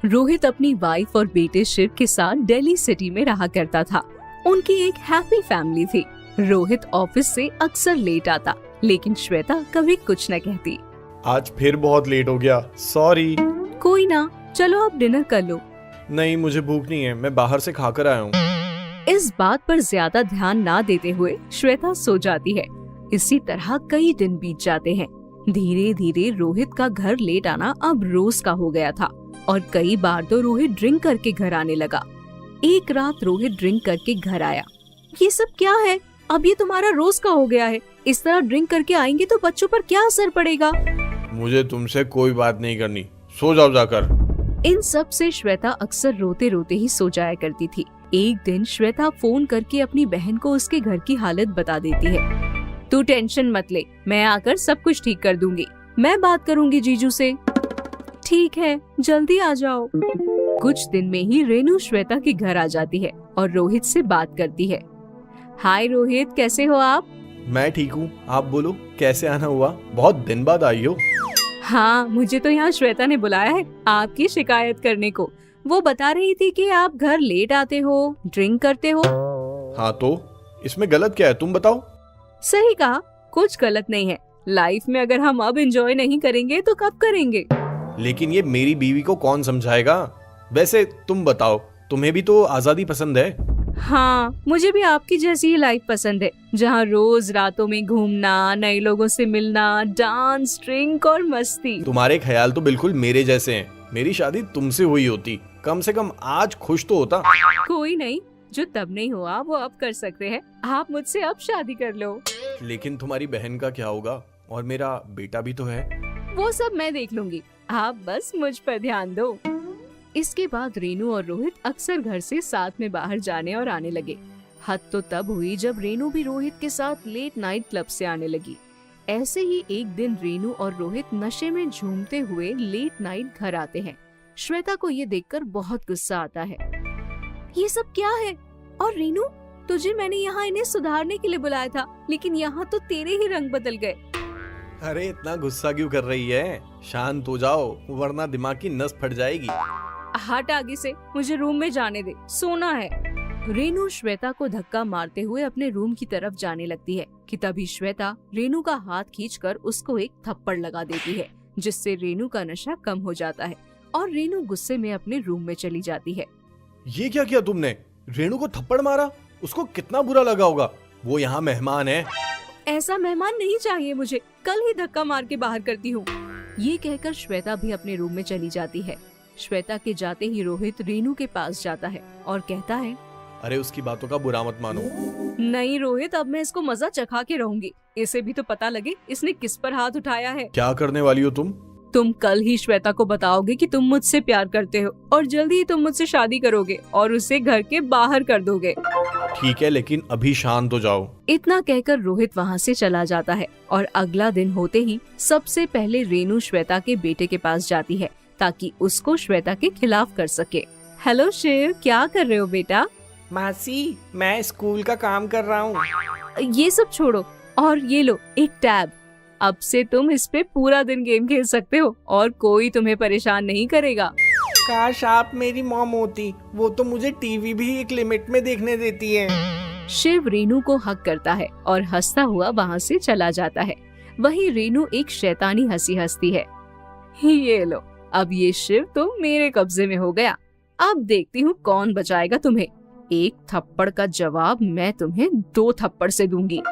रोहित अपनी वाइफ और बेटे शिव के साथ दिल्ली सिटी में रहा करता था। उनकी एक हैप्पी फैमिली थी। रोहित ऑफिस से अक्सर लेट आता, लेकिन श्वेता कभी कुछ न कहती। आज फिर बहुत लेट हो गया, सॉरी। कोई ना, चलो अब डिनर कर लो। नहीं, मुझे भूख नहीं है, मैं बाहर से खाकर आया हूँ। इस बात पर ज्यादा ध्यान ना देते हुए श्वेता सो जाती है। इसी तरह कई दिन बीत जाते हैं। धीरे धीरे रोहित का घर लेट आना अब रोज का हो गया था और कई बार तो रोहित ड्रिंक करके घर आने लगा। एक रात रोहित ड्रिंक करके घर आया। ये सब क्या है? अब ये तुम्हारा रोज का हो गया है। इस तरह ड्रिंक करके आएंगे तो बच्चों पर क्या असर पड़ेगा? मुझे तुमसे कोई बात नहीं करनी, सो जाओ जाकर। इन सब से श्वेता अक्सर रोते रोते ही सो जाया करती थी। एक दिन श्वेता फोन करके अपनी बहन को उसके घर की हालत बता देती है। तू टेंशन मत ले, मैं आकर सब कुछ ठीक कर दूंगी। मैं बात करूंगी जीजू से। ठीक है, जल्दी आ जाओ। कुछ दिन में ही रेनू श्वेता के घर आ जाती है और रोहित से बात करती है। हाय रोहित, कैसे हो आप? मैं ठीक हूँ, आप बोलो कैसे आना हुआ? बहुत दिन बाद आई हो। हाँ, मुझे तो यहाँ श्वेता ने बुलाया है आपकी शिकायत करने को। वो बता रही थी कि आप घर लेट आते हो, ड्रिंक करते हो। हाँ तो इसमें गलत क्या है, तुम बताओ। सही कहा, कुछ गलत नहीं है। लाइफ में अगर हम अब एंजॉय नहीं करेंगे तो कब करेंगे? लेकिन ये मेरी बीवी को कौन समझाएगा? वैसे तुम बताओ, तुम्हें भी तो आजादी पसंद है। हाँ, मुझे भी आपकी जैसी ही लाइफ पसंद है, जहाँ रोज रातों में घूमना, नए लोगों से मिलना, डांस, ड्रिंक और मस्ती। तुम्हारे ख्याल तो बिल्कुल मेरे जैसे हैं। मेरी शादी तुमसे हुई होती, कम से कम आज खुश तो होता। कोई नहीं, जो तब नहीं हुआ वो अब कर सकते हैं। आप मुझसे अब शादी कर लो। लेकिन तुम्हारी बहन का क्या होगा? और मेरा बेटा भी तो है। वो सब मैं देख लूंगी, आप बस मुझ पर ध्यान दो। इसके बाद रेनू और रोहित अक्सर घर से साथ में बाहर जाने और आने लगे। हद तो तब हुई जब रेनू भी रोहित के साथ लेट नाइट क्लब से आने लगी। ऐसे ही एक दिन रेनू और रोहित नशे में झूमते हुए लेट नाइट घर आते हैं। श्वेता को ये देखकर बहुत गुस्सा आता है। ये सब क्या है? और रेनू, तुझे मैंने यहाँ इन्हें सुधारने के लिए बुलाया था, लेकिन यहाँ तो तेरे ही रंग बदल गए। अरे इतना गुस्सा क्यों कर रही है? शांत हो जाओ, वरना दिमाग की नस फट जाएगी। हट आगे से, मुझे रूम में जाने दे, सोना है। रेनू श्वेता को धक्का मारते हुए अपने रूम की तरफ जाने लगती है कि तभी श्वेता रेनू का हाथ खींचकर उसको एक थप्पड़ लगा देती है, जिससे रेनू का नशा कम हो जाता है और रेनू गुस्से में अपने रूम में चली जाती है। ये क्या किया तुमने? रेनू को थप्पड़ मारा? उसको कितना बुरा लगा होगा। वो यहाँ मेहमान है। ऐसा मेहमान नहीं चाहिए मुझे, कल ही धक्का मार के बाहर करती हूँ। ये कहकर श्वेता भी अपने रूम में चली जाती है। श्वेता के जाते ही रोहित रेनू के पास जाता है और कहता है, अरे उसकी बातों का बुरा मत मानो। नहीं रोहित, अब मैं इसको मजा चखा के रहूंगी। इसे भी तो पता लगे इसने किस पर हाथ उठाया है। क्या करने वाली हो तुम? तुम कल ही श्वेता को बताओगे कि तुम मुझसे प्यार करते हो और जल्दी ही तुम मुझसे शादी करोगे और उसे घर के बाहर कर दोगे। ठीक है, लेकिन अभी शांत हो जाओ। इतना कहकर रोहित वहाँ से चला जाता है और अगला दिन होते ही सबसे पहले रेनू श्वेता के बेटे के पास जाती है ताकि उसको श्वेता के खिलाफ कर सके। हेलो शिव, क्या कर रहे हो बेटा? मासी, मैं स्कूल का काम कर रहा हूँ। ये सब छोड़ो और ये लो एक टैब। अब से तुम इस पे पूरा दिन गेम खेल सकते हो और कोई तुम्हें परेशान नहीं करेगा। काश आप मेरी मॉम होती, वो तो मुझे टीवी भी एक लिमिट में देखने देती है। शिव रेनू को हक करता है और हंसता हुआ वहाँ से चला जाता है। वहीं रेनू एक शैतानी हंसी हंसती है। ये लो, अब ये शिव तो मेरे कब्जे में हो गया। अब देखती हूँ कौन बचाएगा तुम्हें। एक थप्पड़ का जवाब मैं तुम्हें 2 थप्पड़ से दूंगी।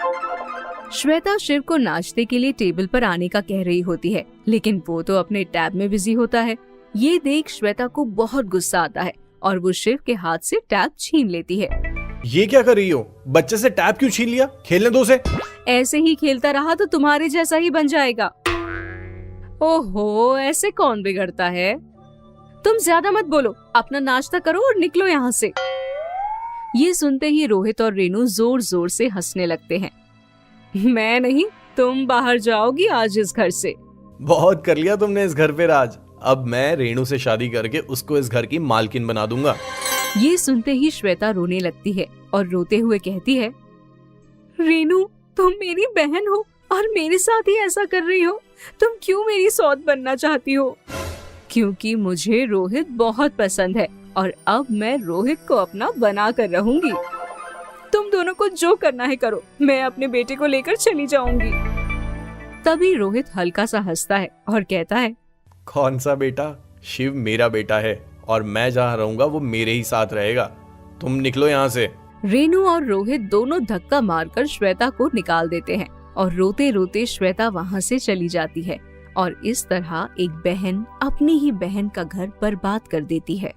श्वेता शिव को नाश्ते के लिए टेबल पर आने का कह रही होती है, लेकिन वो तो अपने टैब में बिजी होता है। ये देख श्वेता को बहुत गुस्सा आता है और वो शिव के हाथ से टैब छीन लेती है। ये क्या कर रही हो? बच्चे से टैब क्यों छीन लिया? खेलने दो उसे। ऐसे ही खेलता रहा तो तुम्हारे जैसा ही बन जाएगा। ओहो, ऐसे कौन बिगड़ता है? तुम ज्यादा मत बोलो, अपना नाश्ता करो और निकलो यहाँ से। ये सुनते ही रोहित और रेनू जोर जोर से हंसने लगते हैं। मैं नहीं, तुम बाहर जाओगी आज इस घर से। बहुत कर लिया तुमने इस घर पे राज। अब मैं रेनू से शादी करके उसको इस घर की मालकिन बना दूंगा। ये सुनते ही श्वेता रोने लगती है और रोते हुए कहती है, रेनू, तुम मेरी बहन हो और मेरे साथ ही ऐसा कर रही हो। तुम क्यों मेरी सौत बनना चाहती हो? क्योंकि मुझे रोहित बहुत पसंद है और अब मैं रोहित को अपना बना कर रहूंगी। तुम दोनों को जो करना है करो, मैं अपने बेटे को लेकर चली जाऊंगी। तभी रोहित हल्का सा हंसता है और कहता है, कौन सा बेटा? शिव मेरा बेटा है और मैं जहाँ रहूंगा वो मेरे ही साथ रहेगा। तुम निकलो यहाँ से। रेनू और रोहित दोनों धक्का मारकर श्वेता को निकाल देते हैं और रोते रोते श्वेता वहाँ से चली जाती है और इस तरह एक बहन अपनी ही बहन का घर बर्बाद कर देती है।